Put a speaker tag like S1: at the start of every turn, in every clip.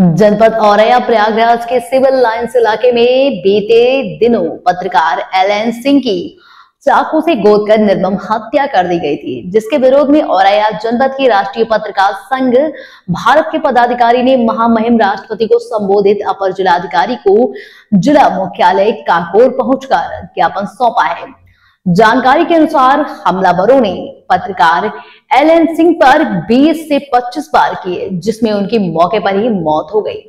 S1: जनपद औरैया प्रयागराज के civil lines इलाके में बीते दिनों पत्रकार एलएन सिंह की चाकू से गोद कर निर्मम हत्या कर दी गई थी, जिसके विरोध में औरैया जनपद की राष्ट्रीय पत्रकार संघ भारत के पदाधिकारी ने महामहिम राष्ट्रपति को संबोधित अपर जिलाधिकारी को जिला मुख्यालय काकोर पहुंचकर ज्ञापन सौंपा है। जानकारी के अनुसार हमलावरों ने पत्रकार एलएन सिंह पर 20 से 25 बार किए, जिसमें उनकी मौके पर ही मौत हो गई।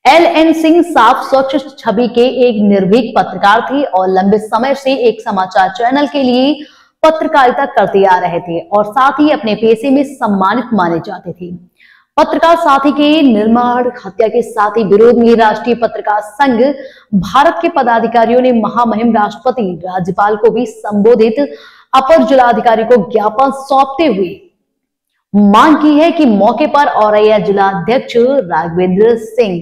S1: एलएन सिंह साफ स्वच्छ छवि के एक निर्भीक पत्रकार थे और लंबे समय से एक समाचार चैनल के लिए पत्रकारिता करते आ रहे थे और साथ ही अपने पेशे में सम्मानित माने जाते थे। पत्रकार साथी के निर्मम हत्या के साथ ही विरोध में राष्ट्रीय पत्रकार संघ भारत के पदाधिकारियों ने महामहिम राष्ट्रपति राज्यपाल को भी संबोधित अपर जिलाधिकारी को ज्ञापन सौंपते हुए मांग की है कि मौके पर औरैया जिला अध्यक्ष राघवेंद्र सिंह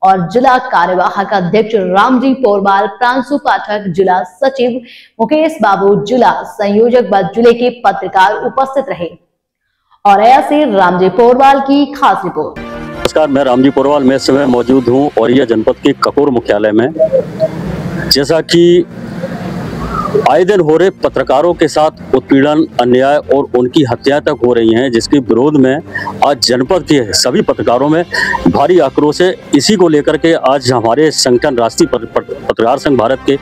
S1: और जिला कार्यवाहक अध्यक्ष रामजी पोरवाल, प्रांशु पाठक, जिला सचिव मुकेश बाबू, जिला संयोजक व जिले के पत्रकार उपस्थित रहे। औरैया से रामजी पोरवाल की खास रिपोर्ट।
S2: नमस्कार, मैं रामजी पोरवाल मैं इस समय मौजूद हूँ औरैया जनपद के काकोर मुख्यालय में। जैसा कि आए दिन हो रहे पत्रकारों के साथ उत्पीड़न, अन्याय और उनकी हत्या तक हो रही हैं, जिसके विरोध में आज जनपद के सभी पत्रकारों में भारी आक्रोश है। इसी को लेकर के आज हमारे संगठन राष्ट्रीय पत्रकार संघ भारत के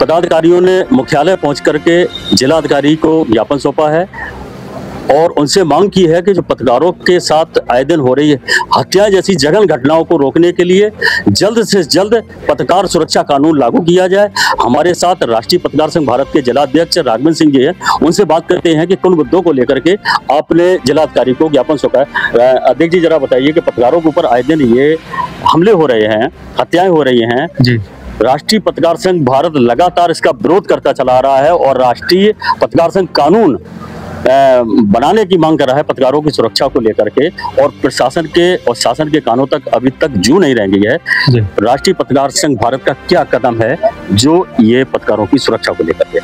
S2: पदाधिकारियों ने मुख्यालय पहुंच करके जिलाधिकारी को ज्ञापन सौंपा है और उनसे मांग की है कि जो पत्रकारों के साथ आए दिन हो रही है हत्या जैसी जघन्य घटनाओं को रोकने के लिए जल्द से जल्द पत्रकार सुरक्षा कानून लागू किया जाए। हमारे साथ राष्ट्रीय पत्रकार संघ भारत के जिलाध्यक्ष राघवेंद्र सिंह जी हैं, उनसे बात करते हैं कि किन मुद्दों को लेकर के आपने जिलाधिकारी को ज्ञापन सौंपा है। अध्यक्ष जी, जरा बताइए कि पत्रकारों के ऊपर आए दिन ये हमले हो रहे हैं, हत्याएं हो रही हैं जी। राष्ट्रीय पत्रकार संघ भारत लगातार इसका विरोध करता चला रहा है और राष्ट्रीय पत्रकार संघ कानून बनाने की मांग कर रहा है पत्रकारों की सुरक्षा को लेकर के, और प्रशासन के और शासन के कानों तक अभी तक जू नहीं रह गई है। राष्ट्रीय पत्रकार संघ भारत का क्या कदम है जो ये पत्रकारों की सुरक्षा को लेकर के?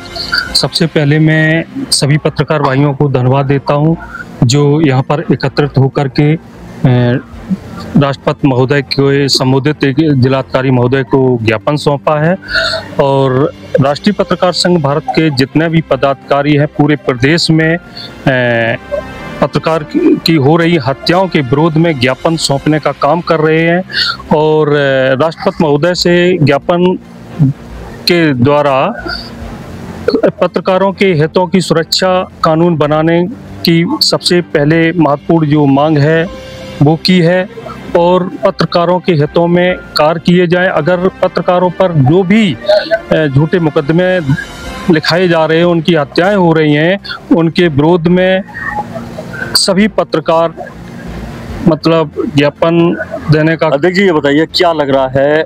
S3: सबसे पहले मैं सभी पत्रकार भाइयों को धन्यवाद देता हूं जो यहाँ पर एकत्रित होकर के राष्ट्रपति महोदय के संबोधित जिलाधिकारी महोदय को ज्ञापन सौंपा है। और राष्ट्रीय पत्रकार संघ भारत के जितने भी पदाधिकारी हैं पूरे प्रदेश में पत्रकार की हो रही हत्याओं के विरोध में ज्ञापन सौंपने का काम कर रहे हैं और राष्ट्रपति महोदय से ज्ञापन के द्वारा पत्रकारों के हितों की सुरक्षा कानून बनाने की सबसे पहले महत्वपूर्ण जो मांग है वो की है और पत्रकारों के हितों में कार्य किए जाए। अगर पत्रकारों पर जो भी झूठे मुकदमे लिखाए जा रहे हैं, उनकी हत्याएं हो रही हैं, उनके विरोध में सभी पत्रकार मतलब ज्ञापन देने का।
S2: अध्यक्ष जी, ये बताइए क्या लग रहा है,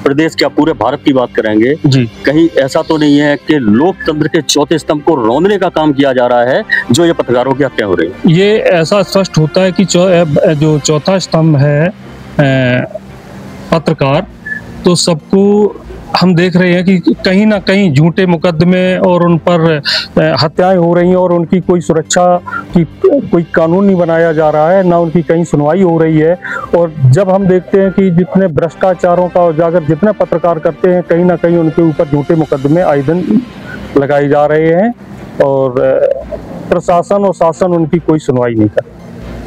S2: प्रदेश क्या पूरे भारत की बात करेंगे जी, कहीं ऐसा तो नहीं है कि लोकतंत्र के चौथे स्तंभ को रौंदने का काम किया जा रहा है जो ये पत्रकारों की हत्या हो रही है?
S3: ये ऐसा स्पष्ट होता है कि जो चौथा स्तंभ है पत्रकार, तो सबको हम देख रहे हैं कि कहीं ना कहीं झूठे मुकदमे और उन पर हत्याएं हो रही हैं और उनकी कोई सुरक्षा की कोई कानून नहीं बनाया जा रहा है, ना उनकी कहीं सुनवाई हो रही है। और जब हम देखते हैं कि जितने भ्रष्टाचारों का उजागर जितने पत्रकार करते हैं, कहीं ना कहीं उनके ऊपर झूठे मुकदमे आए दिन लगाए जा रहे हैं और प्रशासन और शासन उनकी कोई सुनवाई नहीं कर।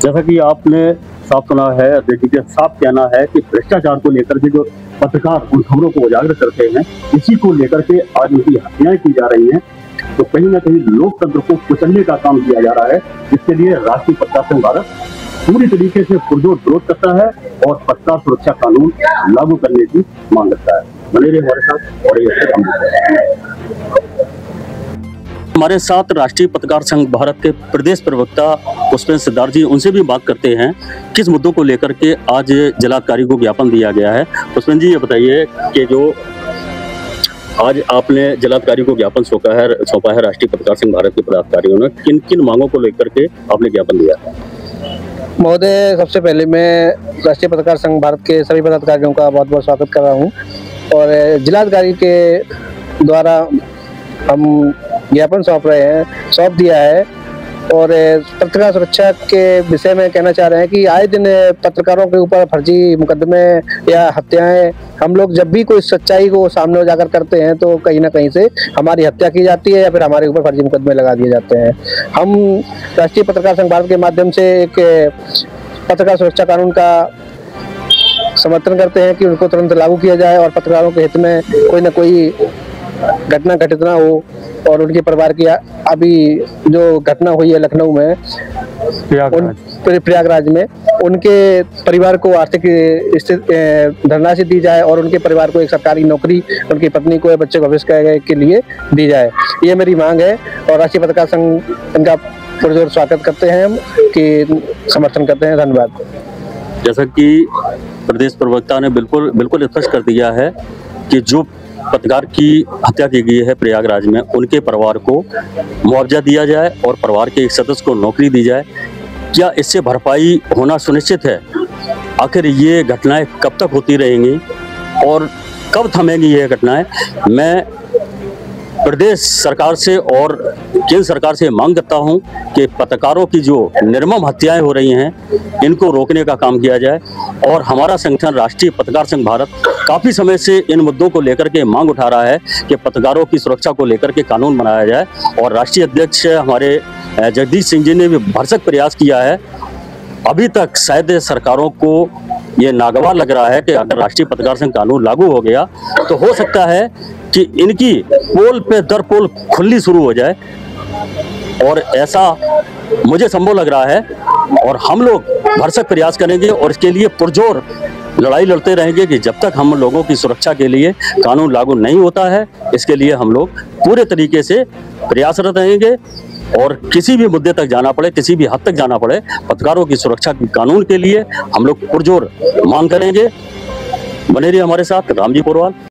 S2: जैसा कि आपने साफ सुना है, अध्यक्ष जी साफ कहना है कि भ्रष्टाचार को लेकर के जो पत्रकार उन खबरों को उजागर करते हैं, इसी को लेकर के आज उनकी हत्याएं की जा रही हैं, तो कहीं ना कहीं लोकतंत्र को कुचलने का काम किया जा रहा है, जिसके लिए राष्ट्रीय पत्रकार संघ भारत पूरी तरीके से पुरजोर विरोध करता है और पत्रकार सुरक्षा कानून लागू करने की मांग करता है। बने रहिए हमारे साथ और हमारे साथ राष्ट्रीय पत्रकार संघ भारत के प्रदेश प्रवक्ता पुष्पेंद्र सिद्धार्थ जी, उनसे भी बात करते हैं किस मुद्दों को लेकर के आज जिलाधिकारी को ज्ञापन दिया गया है। पुष्पेंद्र जी, ये बताइए कि जो आज आपने जिलाधिकारी को ज्ञापन सौंपा है राष्ट्रीय पत्रकार संघ भारत के पदाधिकारियों ने, किन किन मांगों को लेकर के आपने ज्ञापन दिया है?
S4: महोदय, सबसे पहले मैं राष्ट्रीय पत्रकार संघ भारत के सभी पदाधिकारियों का बहुत बहुत स्वागत कर रहा हूँ और जिलाधिकारी के द्वारा हम ज्ञापन सौंप दिया है और पत्रकार सुरक्षा के विषय में कहना चाह रहे हैं कि आए दिन पत्रकारों के ऊपर फर्जी मुकदमे या हत्याएं, हम लोग जब भी कोई सच्चाई को सामने उजागर करते हैं तो कहीं ना कहीं से हमारी हत्या की जाती है या फिर हमारे ऊपर फर्जी मुकदमे लगा दिए जाते हैं। हम राष्ट्रीय पत्रकार संघ भारत के माध्यम से एक पत्रकार सुरक्षा कानून का समर्थन करते हैं कि उनको तुरंत लागू किया जाए और पत्रकारों के हित में कोई ना कोई घटना घटित ना हो और उनके परिवार की अभी जो घटना हुई है लखनऊ में प्रयागराज में, उनके परिवार को आर्थिक धनराशि दी जाए और उनके परिवार को एक सरकारी नौकरी उनकी पत्नी को या बच्चे को भविष्य के लिए दी जाए। ये मेरी मांग है और राष्ट्रीय पत्रकार संघ इनका पुरजोर स्वागत करते हैं, हम कि समर्थन करते हैं। धन्यवाद।
S2: जैसा कि प्रदेश प्रवक्ता ने बिल्कुल स्पष्ट कर दिया है कि जो पत्रकार की हत्या की गई है प्रयागराज में, उनके परिवार को मुआवजा दिया जाए और परिवार के एक सदस्य को नौकरी दी जाए। क्या इससे भरपाई होना सुनिश्चित है? आखिर ये घटनाएं कब तक होती रहेंगी और कब थमेंगी ये घटनाएं? मैं प्रदेश सरकार से और केंद्र सरकार से मांग करता हूं कि पत्रकारों की जो निर्मम हत्याएं हो रही हैं इनको रोकने का काम किया जाए। और हमारा संगठन राष्ट्रीय पत्रकार संघ भारत काफ़ी समय से इन मुद्दों को लेकर के मांग उठा रहा है कि पत्रकारों की सुरक्षा को लेकर के कानून बनाया जाए। और राष्ट्रीय अध्यक्ष हमारे जगदीश सिंह जी ने भी भरसक प्रयास किया है। अभी तक शायद सरकारों को ये नागवार लग रहा है कि अगर राष्ट्रीय पत्रकार संघ कानून लागू हो गया तो हो सकता है कि इनकी पोल पे दर पोल खुलनी शुरू हो जाए, और ऐसा मुझे संभव लग रहा है। और हम लोग भरसक प्रयास करेंगे और इसके लिए पुरजोर लड़ाई लड़ते रहेंगे कि जब तक हम लोगों की सुरक्षा के लिए कानून लागू नहीं होता है, इसके लिए हम लोग पूरे तरीके से प्रयासरत रहेंगे। और किसी भी मुद्दे तक जाना पड़े, किसी भी हद तक जाना पड़े, पत्रकारों की सुरक्षा की कानून के लिए हम लोग पुरजोर मांग करेंगे। बने रहिए हमारे साथ। रामजी पोरवाल।